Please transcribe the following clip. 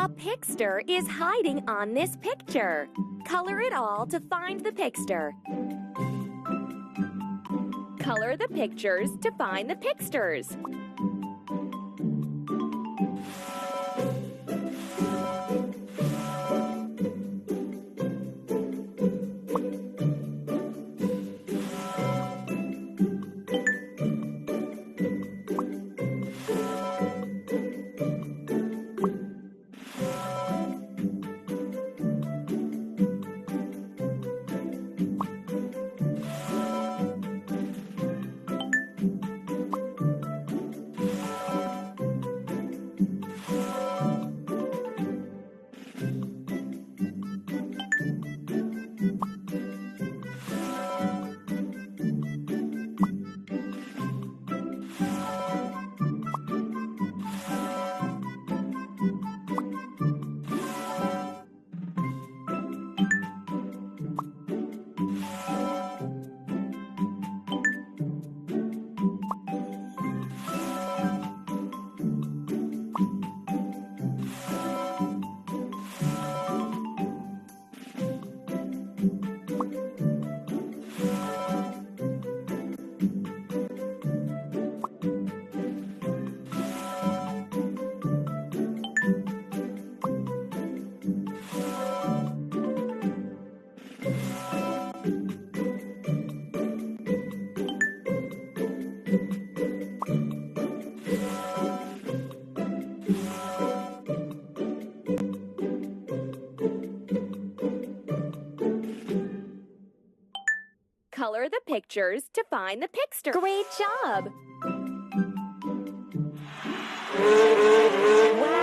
A pigster is hiding on this picture. Color it all to find the pigster. Color the pictures to find the pigsters. Color the pictures to find the pigster. Great job! Wow!